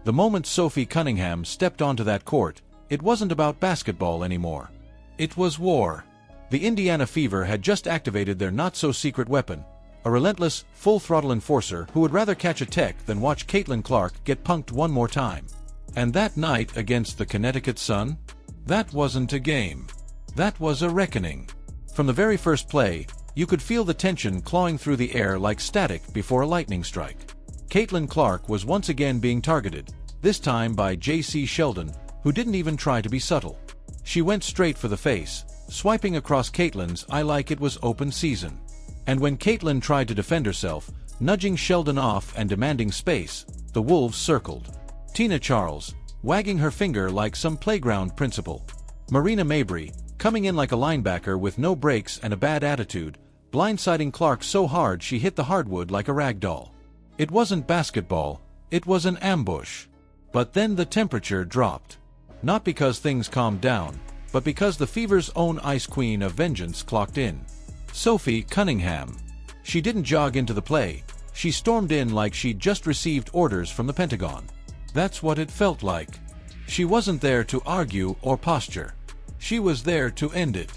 The moment Sophie Cunningham stepped onto that court, it wasn't about basketball anymore. It was war. The Indiana Fever had just activated their not-so-secret weapon, a relentless, full-throttle enforcer who would rather catch a tech than watch Caitlin Clark get punked one more time. And that night against the Connecticut Sun? That wasn't a game. That was a reckoning. From the very first play, you could feel the tension clawing through the air like static before a lightning strike. Caitlin Clark was once again being targeted, this time by JC Sheldon, who didn't even try to be subtle. She went straight for the face, swiping across Caitlin's eye like it was open season. And when Caitlin tried to defend herself, nudging Sheldon off and demanding space, the Wolves circled. Tina Charles, wagging her finger like some playground principal. Marina Mabrey, coming in like a linebacker with no breaks and a bad attitude, blindsiding Clark so hard she hit the hardwood like a rag doll. It wasn't basketball, it was an ambush. But then the temperature dropped. Not because things calmed down, but because the Fever's own Ice Queen of Vengeance clocked in. Sophie Cunningham. She didn't jog into the play, she stormed in like she'd just received orders from the Pentagon. That's what it felt like. She wasn't there to argue or posture. She was there to end it.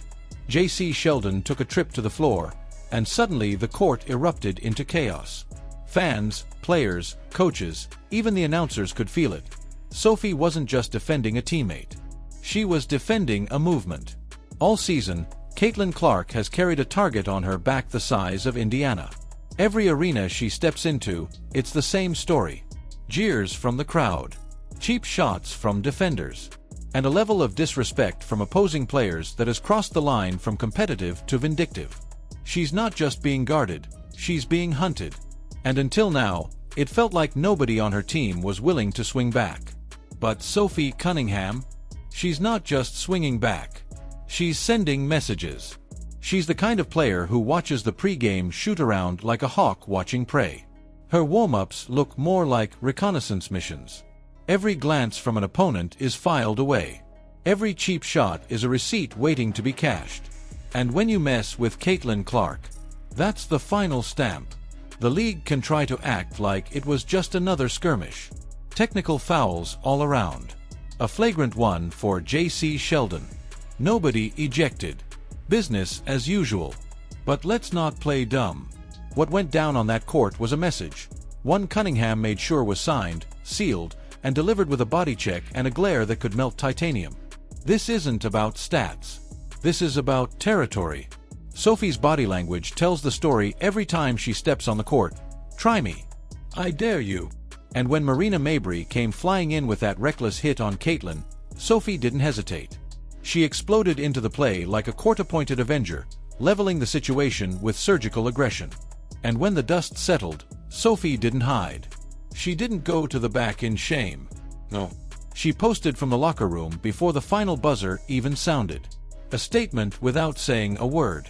JC Sheldon took a trip to the floor, and suddenly the court erupted into chaos. Fans, players, coaches, even the announcers could feel it. Sophie wasn't just defending a teammate. She was defending a movement. All season, Caitlin Clark has carried a target on her back the size of Indiana. Every arena she steps into, it's the same story. Jeers from the crowd. Cheap shots from defenders. And a level of disrespect from opposing players that has crossed the line from competitive to vindictive. She's not just being guarded, she's being hunted. And until now, it felt like nobody on her team was willing to swing back. But Sophie Cunningham? She's not just swinging back. She's sending messages. She's the kind of player who watches the pre-game shoot-around like a hawk watching prey. Her warm-ups look more like reconnaissance missions. Every glance from an opponent is filed away. Every cheap shot is a receipt waiting to be cashed. And when you mess with Caitlin Clark, that's the final stamp. The league can try to act like it was just another skirmish. Technical fouls all around. A flagrant one for JC Sheldon. Nobody ejected. Business as usual. But let's not play dumb. What went down on that court was a message. One Cunningham made sure was signed, sealed, and delivered with a body check and a glare that could melt titanium. This isn't about stats. This is about territory. Sophie's body language tells the story every time she steps on the court. Try me. I dare you. And when Marina Mabrey came flying in with that reckless hit on Caitlin, Sophie didn't hesitate. She exploded into the play like a court-appointed avenger, leveling the situation with surgical aggression. And when the dust settled, Sophie didn't hide. She didn't go to the back in shame. No. She posted from the locker room before the final buzzer even sounded. A statement without saying a word.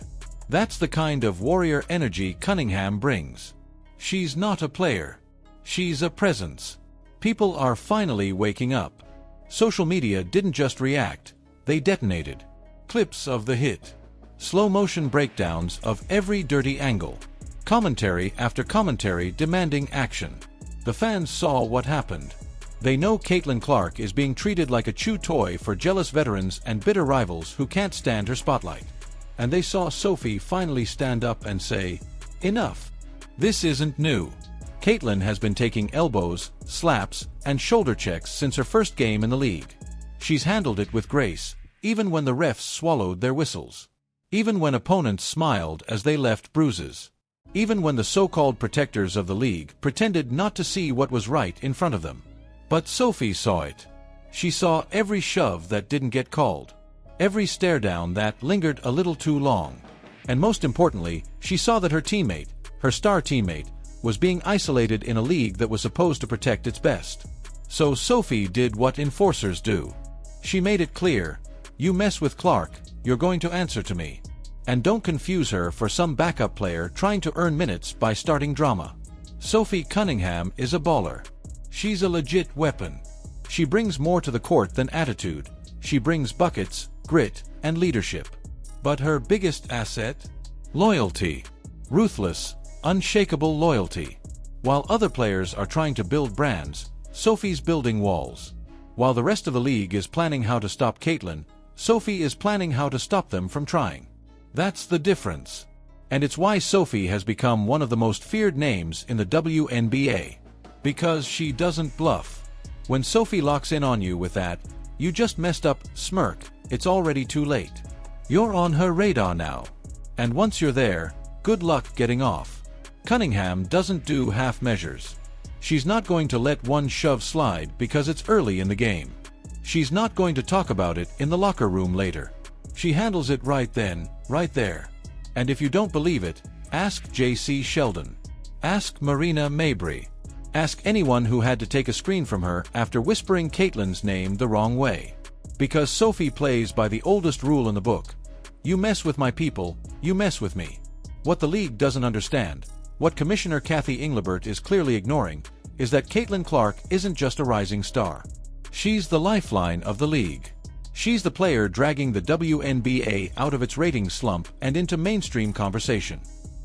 That's the kind of warrior energy Cunningham brings. She's not a player. She's a presence. People are finally waking up. Social media didn't just react, they detonated. Clips of the hit. Slow-motion breakdowns of every dirty angle. Commentary after commentary demanding action. The fans saw what happened. They know Caitlin Clark is being treated like a chew toy for jealous veterans and bitter rivals who can't stand her spotlight. And they saw Sophie finally stand up and say, "Enough. This isn't new." Caitlin has been taking elbows, slaps, and shoulder checks since her first game in the league. She's handled it with grace, even when the refs swallowed their whistles. Even when opponents smiled as they left bruises. Even when the so-called protectors of the league pretended not to see what was right in front of them. But Sophie saw it. She saw every shove that didn't get called. Every stare down that lingered a little too long. And most importantly, she saw that her teammate, her star teammate, was being isolated in a league that was supposed to protect its best. So Sophie did what enforcers do. She made it clear, you mess with Clark, you're going to answer to me. And don't confuse her for some backup player trying to earn minutes by starting drama. Sophie Cunningham is a baller. She's a legit weapon. She brings more to the court than attitude. She brings buckets, grit, and leadership. But her biggest asset? Loyalty. Ruthless, unshakable loyalty. While other players are trying to build brands, Sophie's building walls. While the rest of the league is planning how to stop Caitlin, Sophie is planning how to stop them from trying. That's the difference. And it's why Sophie has become one of the most feared names in the WNBA. Because she doesn't bluff. When Sophie locks in on you with that, "You just messed up," smirk, it's already too late. You're on her radar now. And once you're there, good luck getting off. Cunningham doesn't do half measures. She's not going to let one shove slide because it's early in the game. She's not going to talk about it in the locker room later. She handles it right then, right there. And if you don't believe it, ask JC Sheldon. Ask Marina Mabrey. Ask anyone who had to take a screen from her after whispering Caitlin's name the wrong way. Because Sophie plays by the oldest rule in the book. You mess with my people, you mess with me. What the league doesn't understand, what Commissioner Kathy Englebert is clearly ignoring, is that Caitlin Clark isn't just a rising star. She's the lifeline of the league. She's the player dragging the WNBA out of its ratings slump and into mainstream conversation.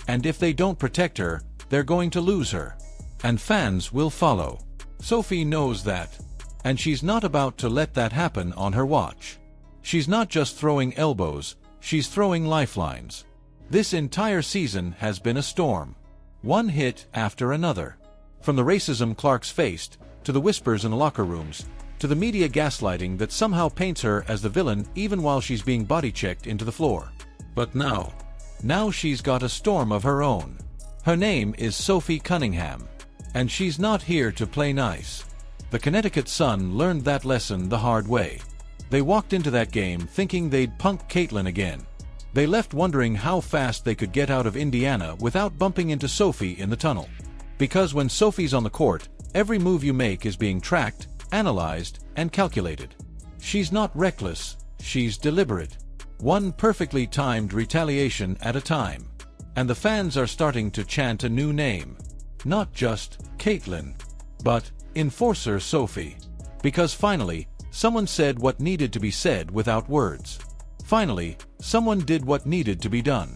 And if they don't protect her, they're going to lose her. And fans will follow. Sophie knows that. And she's not about to let that happen on her watch. She's not just throwing elbows, she's throwing lifelines. This entire season has been a storm. One hit after another. From the racism Clark's faced, to the whispers in locker rooms, to the media gaslighting that somehow paints her as the villain even while she's being body-checked into the floor. But now she's got a storm of her own. Her name is Sophie Cunningham. And she's not here to play nice. The Connecticut Sun learned that lesson the hard way. They walked into that game thinking they'd punk Caitlin again. They left wondering how fast they could get out of Indiana without bumping into Sophie in the tunnel. Because when Sophie's on the court, every move you make is being tracked, analyzed, and calculated. She's not reckless, she's deliberate. One perfectly timed retaliation at a time. And the fans are starting to chant a new name. Not just Caitlin, but Enforcer Sophie. Because finally, someone said what needed to be said without words. Finally, someone did what needed to be done.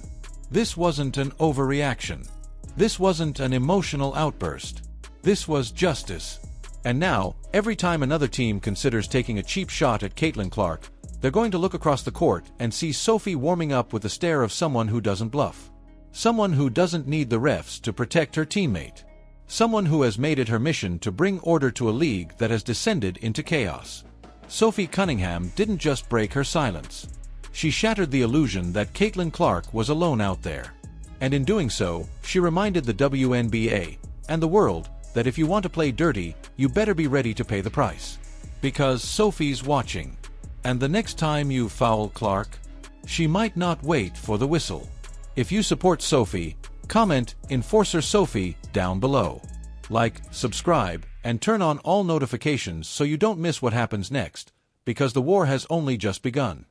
This wasn't an overreaction. This wasn't an emotional outburst. This was justice. And now, every time another team considers taking a cheap shot at Caitlin Clark, they're going to look across the court and see Sophie warming up with the stare of someone who doesn't bluff. Someone who doesn't need the refs to protect her teammate. Someone who has made it her mission to bring order to a league that has descended into chaos. Sophie Cunningham didn't just break her silence. She shattered the illusion that Caitlin Clark was alone out there. And in doing so, she reminded the WNBA and the world that if you want to play dirty, you better be ready to pay the price. Because Sophie's watching. And the next time you foul Clark, she might not wait for the whistle. If you support Sophie, comment Enforcer Sophie down below. Like, subscribe, and turn on all notifications so you don't miss what happens next, because the war has only just begun.